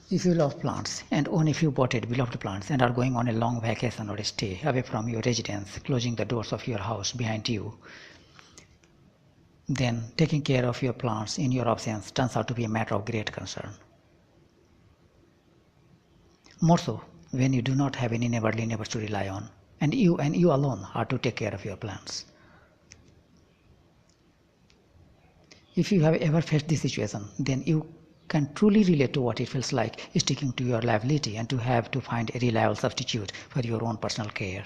If you love plants and own a few potted beloved plants and are going on a long vacation or a stay away from your residence, closing the doors of your house behind you, then taking care of your plants in your absence turns out to be a matter of great concern. More so when you do not have any neighborly neighbors to rely on, and you alone are to take care of your plants. If you have ever faced this situation, then you can truly relate to what it feels like sticking to your liability and to have to find a reliable substitute for your own personal care.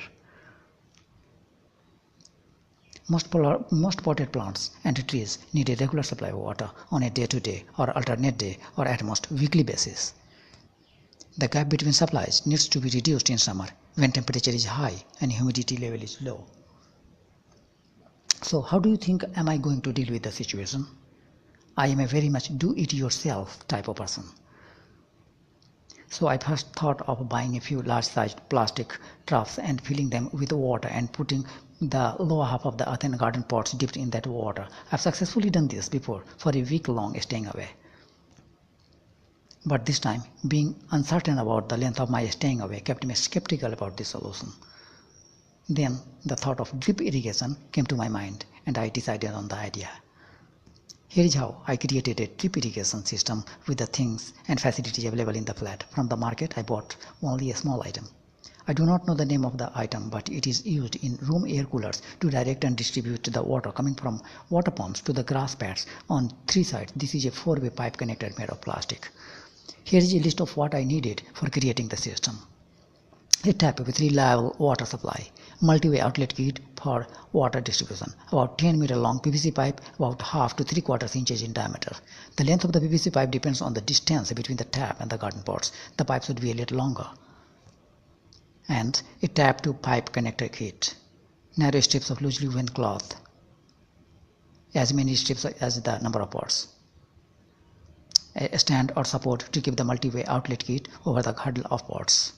Most potted plants and trees need a regular supply of water on a day-to-day or alternate day or at most weekly basis. The gap between supplies needs to be reduced in summer when temperature is high and humidity level is low. So how do you think am I going to deal with the situation? I am a very much do-it-yourself type of person. So I first thought of buying a few large-sized plastic troughs and filling them with water and putting the lower half of the earthen garden pots dipped in that water. I've successfully done this before for a week long staying away. But this time, being uncertain about the length of my staying away kept me skeptical about this solution. Then the thought of drip irrigation came to my mind and I decided on the idea. Here is how I created a drip irrigation system with the things and facilities available in the flat. From the market, I bought only a small item. I do not know the name of the item, but it is used in room air coolers to direct and distribute the water coming from water pumps to the grass pads on 3 sides. This is a 4-way pipe connector made of plastic. Here is a list of what I needed for creating the system. A tap with reliable water supply, multi-way outlet kit for water distribution, about 10-meter long PVC pipe about half to 3/4 inches in diameter. The length of the PVC pipe depends on the distance between the tap and the garden pots. The pipe should be a little longer. And a tap to pipe connector kit, narrow strips of loosely woven cloth, as many strips as the number of pots. A stand or support to keep the multi-way outlet kit over the huddle of pots.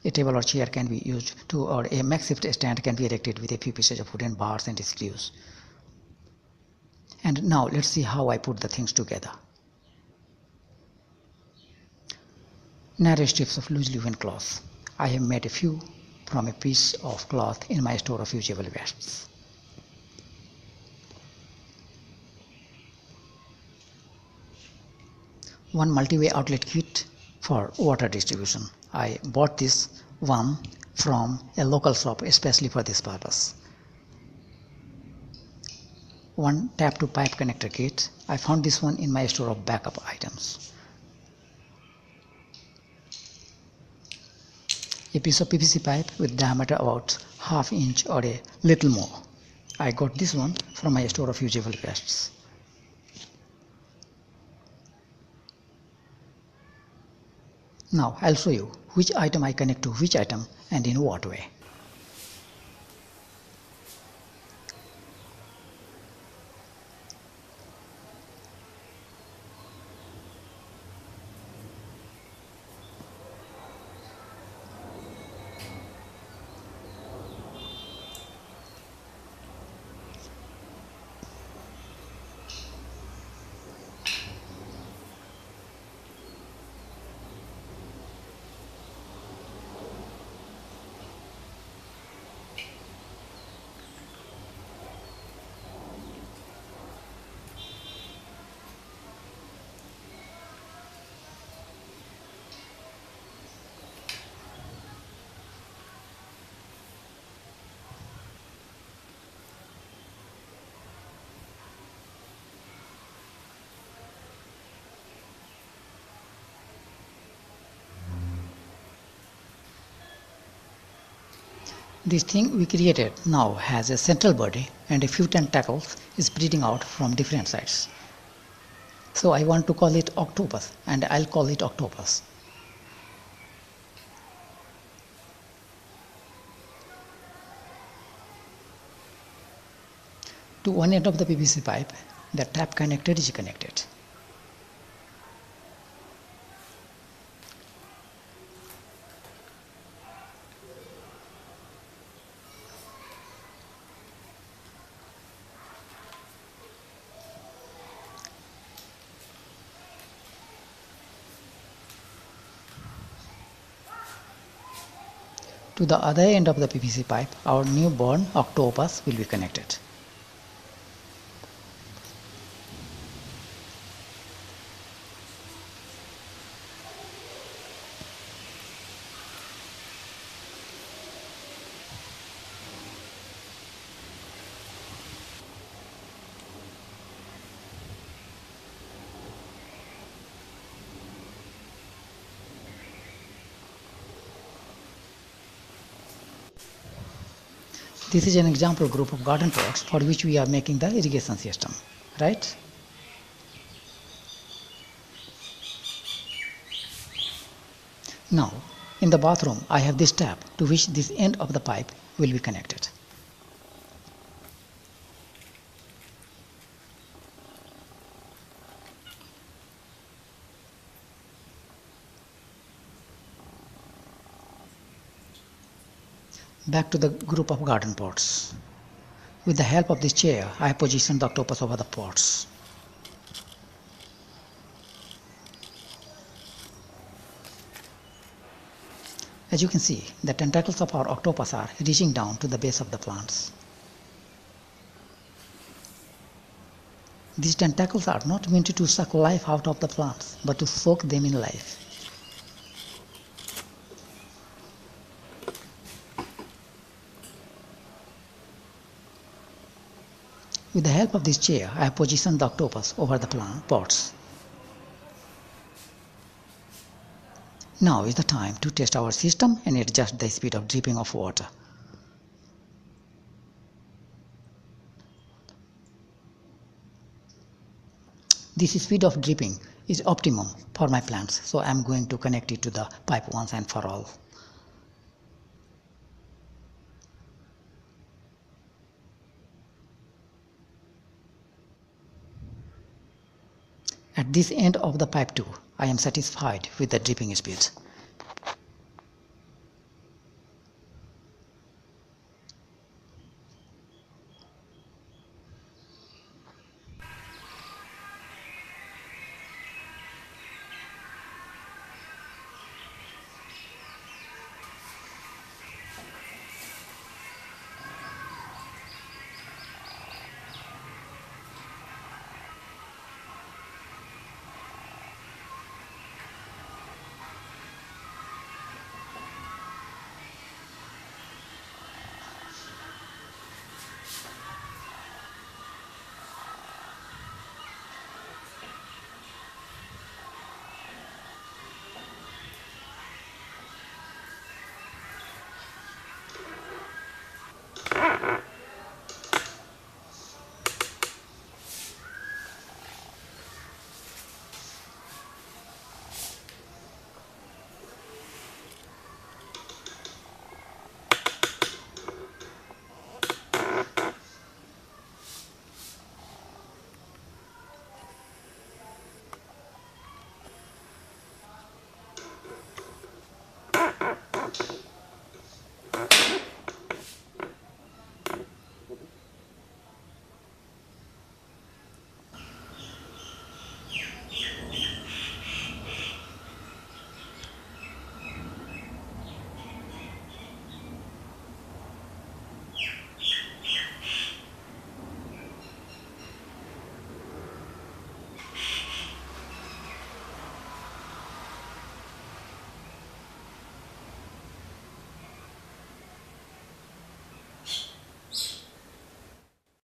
A table or chair can be used to, or a makeshift stand can be erected with a few pieces of wooden bars and screws. And now let's see how I put the things together. Narrow strips of loosely woven cloth. I have made a few from a piece of cloth in my store of usable wastes. One multi-way outlet kit for water distribution. I bought this one from a local shop especially for this purpose. One tap to pipe connector kit. I found this one in my store of backup items. A piece of PVC pipe with diameter about ½ inch or a little more. I got this one from my store of usable wastes. Now I'll show you which item I connect to which item and in what way. This thing we created now has a central body and a few tentacles spreading out from different sides. So I want to call it octopus and I'll call it octopus. To one end of the PVC pipe, the tap connector is connected. To the other end of the PVC pipe, our newborn octopus will be connected. This is an example group of garden pots for which we are making the irrigation system, right? Now, in the bathroom, I have this tap to which this end of the pipe will be connected. Back to the group of garden pots. With the help of this chair, I have positioned the octopus over the pots. As you can see, the tentacles of our octopus are reaching down to the base of the plants. These tentacles are not meant to suck life out of the plants, but to soak them in life. With the help of this chair, I have positioned the octopus over the pots. Now is the time to test our system and adjust the speed of dripping of water. This speed of dripping is optimum for my plants, so I am going to connect it to the pipe once and for all. At this end of the pipe too, I am satisfied with the dripping speed.